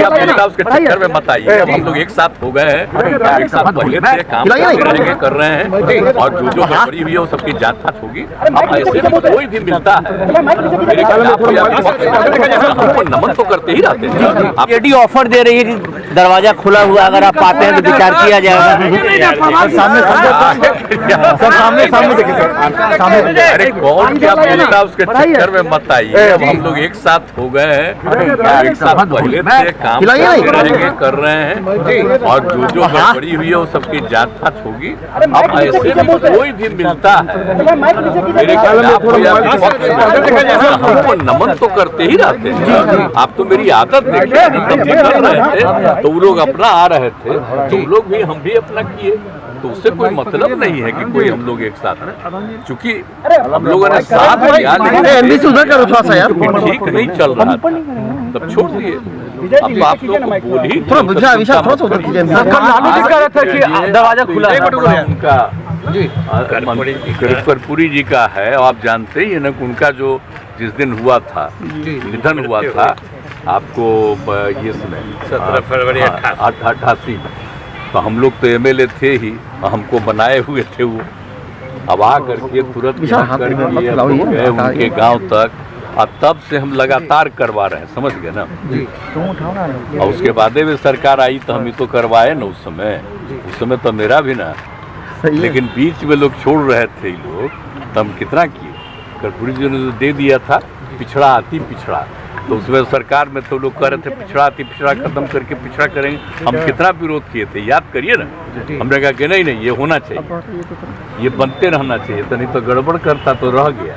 क्या मिलता उसके चक्कर में मत आइए। हम लोग एक साथ हो गए हैं, एक साथ पहले से काम कर रहे हैं और जो जो गड़बड़ी हुई है वो सबकी जांच फांच होगी। अब ऐसे में कोई भी मिलता है मेरे हमको नमन तो करते ही रहते हैं। आप रेडी ऑफर दे रही है कि दरवाजा खुला हुआ, अगर आप पाते हैं तो विचार किया जाएगा। सामने अरे कौन क्या मिलता उसके चक्कर में मत आइए। अब हम लोग एक साथ हो गए हैं, एक साथ पहले से काम कर रहे हैं और जो जो गड़बड़ी हुई है वो सबकी जांच फांच होगी। अब ऐसे में कोई भी मिलता है मेरे हमको नमन तो करते ही रहते हैं। आप तो मेरी आदत देखिए, तब निकल रहे थे तो वो लोग अपना आ रहे थे, तो लोग भी हम भी अपना किए, तो उससे कोई मतलब नहीं है कि कोई हम लोग एक साथ हैं। चूंकि हम लोगों ने साथ किया ठीक नहीं चल रहा था तब छोड़ दिए। अब आप लोग बोल ही दरवाजा खुला है उनका कर्पूरी जी का है। आप जानते ही है ना उनका जो जिस दिन हुआ था निधन हुआ था आपको ये सुने 17 फरवरी 88 तो हम लोग तो एमएलए थे ही, हमको बनाए हुए थे वो। अब आ करके तुरंत गए उनके गांव तक और तब से हम लगातार करवा रहे हैं, समझ गए ना। और उसके बाद में सरकार आई तो हम ही तो करवाए ना उस समय तो मेरा भी ना, लेकिन बीच में लोग छोड़ रहे थे लोग, तो हम कितना किए। कर्पूरी जी ने दे दिया था पिछड़ा आती पिछड़ा, तो उसमें सरकार में तो लोग कह रहे थे पिछड़ा आती पिछड़ा खत्म करके पिछड़ा करेंगे। हम कितना विरोध किए थे याद करिए ना। हमने कहा कि नहीं नहीं ये होना चाहिए, ये बनते रहना चाहिए, तो नहीं तो गड़बड़ करता तो रह गया।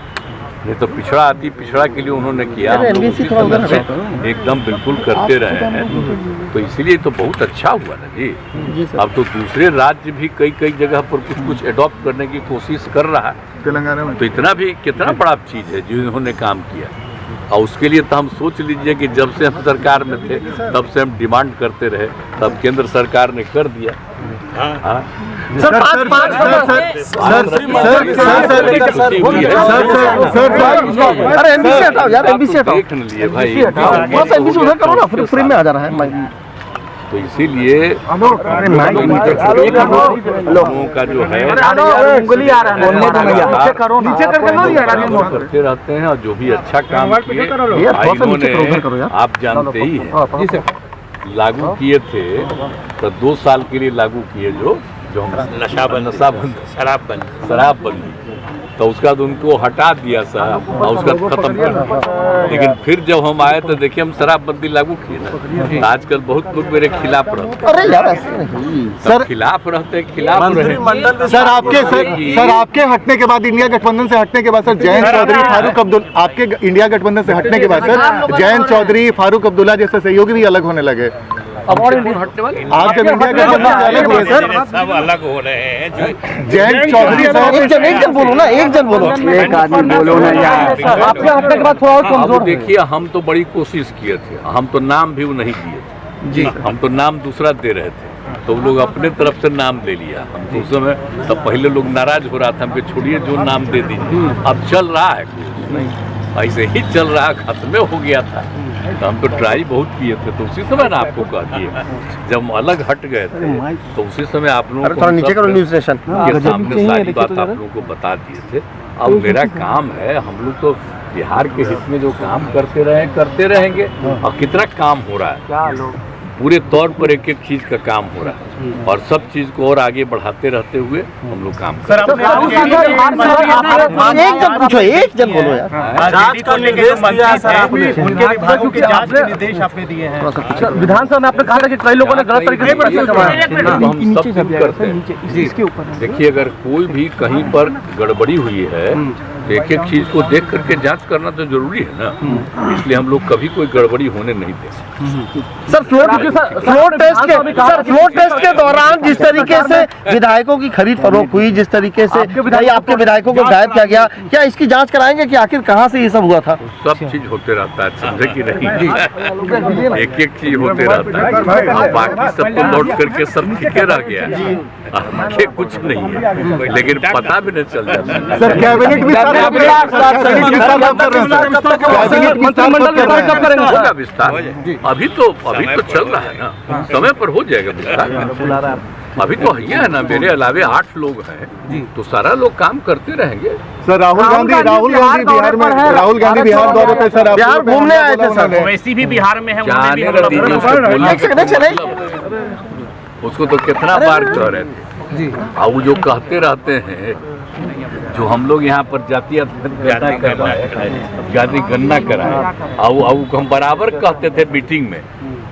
नहीं तो पिछड़ा आती पिछड़ा के लिए उन्होंने किया, एकदम बिल्कुल करते रहे हैं। तो इसीलिए तो बहुत अच्छा हुआ ना जी। अब तो दूसरे राज्य भी कई कई जगह पर कुछ कुछ एडॉप्ट करने की कोशिश कर रहा है तेलंगाना में, तो इतना भी कितना बड़ा चीज़ है जो इन्होंने काम किया। और उसके लिए तो हम सोच लीजिए कि जब से हम सरकार में थे तब से हम डिमांड करते रहे, तब केंद्र सरकार ने कर दिया। सर अरे एमबीसी हटाओ यार, एमबीसी हटाओ, देख लिए भाई एमबीसी उधर करो ना, फिर फ्री में आ जा रहा है। तो इसीलिए लोगों का जो है करते रहते हैं और जो भी अच्छा काम किए भाइयों ने आप जानते ही हैं लागू किए थे, तो 2 साल के लिए लागू किए जो नशाबंदी शराबबंदी, तो उसका तो उनको हटा दिया साहब और उसका खत्म कर दिया। लेकिन फिर जब हम आए तो देखिए हम शराबबंदी लागू किए ना, तो आजकल बहुत लोग मेरे खिलाफ रहते। अरे यार ऐसे नहीं सर, खिलाफ रहते सर आपके हटने के बाद, इंडिया गठबंधन से हटने के बाद सर जयंत चौधरी फारूक अब्दुल्ला, आपके इंडिया गठबंधन से हटने के बाद सर जयंत चौधरी फारूक अब्दुल्ला जैसे सहयोगी भी अलग होने लगे। अब और हटने वाले आप जब इंडिया गठबंधन से अलग हुए सर, सब अलग हो रहे हैं। जयंत चौधरी एक जन बोलो ना, एक जन बोलो, एक आदमी बोलो ना यार। आपके हटने के बाद थोड़ा और कमजोर। देखिए हम तो बड़ी कोशिश किए थे, हम तो नाम भी नहीं दिए थे जी, हम तो नाम दूसरा दे रहे थे, तो लोग अपने तरफ से नाम ले लिया। हम तो उस समय तब पहले लोग नाराज हो रहा था, हमको छोड़िए जो नाम दे दीजिए। अब चल रहा है कुछ ऐसे ही चल रहा, खत्म हो गया था। तो हम तो ट्राई बहुत किए थे, तो उसी समय ना आपको कह दिए जब हम अलग हट गए थे तो उसी समय आप लोगों को नीचे करो न्यूज़ स्टेशन के सामने सारी बात आप लोगों को बता दिए थे। अब मेरा काम है, हम लोग तो बिहार के हित में जो काम करते रहे करते रहेंगे। और कितना काम हो रहा है, पूरे तौर पर एक एक चीज का काम हो रहा है और सब चीज को और आगे बढ़ाते रहते हुए हम लोग काम कर रहे हैं। एक जन बोलो यार। विधानसभा में आपने कहा था कि कई लोगों ने गलत तरीके से, देखिए अगर कोई भी कहीं पर गड़बड़ी हुई है तो एक एक चीज को देख करके जांच करना तो जरूरी है ना, इसलिए हम लोग कभी कोई गड़बड़ी होने नहीं देते। सर फ्लोर टेस्ट के दौरान जिस तरीके से विधायकों की खरीद फरोख्त हुई, जिस तरीके से आपके विधायकों को गायब किया गया, क्या इसकी जांच कराएंगे कि आखिर कहां से ये सब हुआ था? सब चीज होते रहता है, समझे कि नहीं, एक एक चीज होते रहता है। बाकी सब तो लौट करके सब ठीके रह गया है, कुछ नहीं है, लेकिन पता भी नहीं चल जाता। सर कैबिनेट विस्तार अभी तो चल रहा है ना, समय पर हो जाएगा विस्तार। अभी तो है ना, मेरे अलावे 8 लोग हैं, तो सारा लोग काम करते रहेंगे। सर राहुल गांधी बिहार दौरे पे सर बिहार घूमने आए थे सर। वैसी भी बिहार में है, जाने का दीजिए, उसको बोलने उसको तो कितना बार कह रहे थे। और वो जो कहते रहते हैं, जो हम लोग यहाँ पर जातीय गणना कराए, और हम बराबर कहते थे मीटिंग में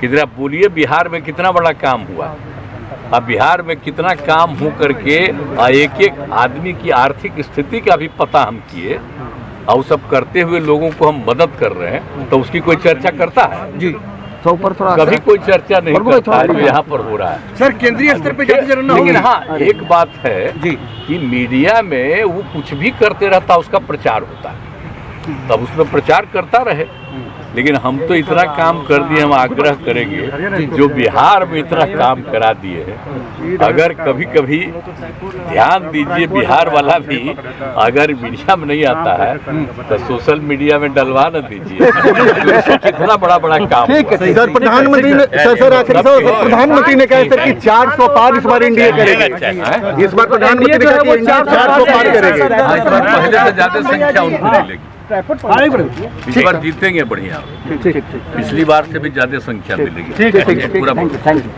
कि जरा बोलिए बिहार में कितना बड़ा काम हुआ। अब बिहार में कितना काम हो करके एक एक आदमी की आर्थिक स्थिति का भी पता हम किए, और सब करते हुए लोगों को हम मदद कर रहे हैं, तो उसकी कोई चर्चा करता है जी? तो ऊपर थोड़ा कभी कोई चर्चा नहीं करता है जो यहाँ पर हो रहा है। सर केंद्रीय स्तर पे लेकिन हाँ, एक बात है जी कि मीडिया में वो कुछ भी करते रहता, उसका प्रचार होता है, तब उसमें प्रचार करता रहे। लेकिन हम तो इतना काम कर दिए, हम आग्रह करेंगे जो बिहार में इतना काम करा दिए हैं, अगर कभी कभी ध्यान दीजिए, बिहार वाला भी अगर मीडिया में नहीं आता है तो सोशल मीडिया में डलवा न दीजिए, कितना बड़ा काम। सर प्रधानमंत्री ने प्रधानमंत्री ने कहा सर कि 400 पार इस बार इंडिया करेगी। इस बार प्रधानमंत्री ने कहा कि इंडिया 400 पार करेगी। पहले से ज्यादा संख्या उनको मिलेगी, इस बार जीतेंगे बढ़िया, पिछली बार से भी ज्यादा संख्या मिलेगी। ठीक है, पूरा थैंक यू।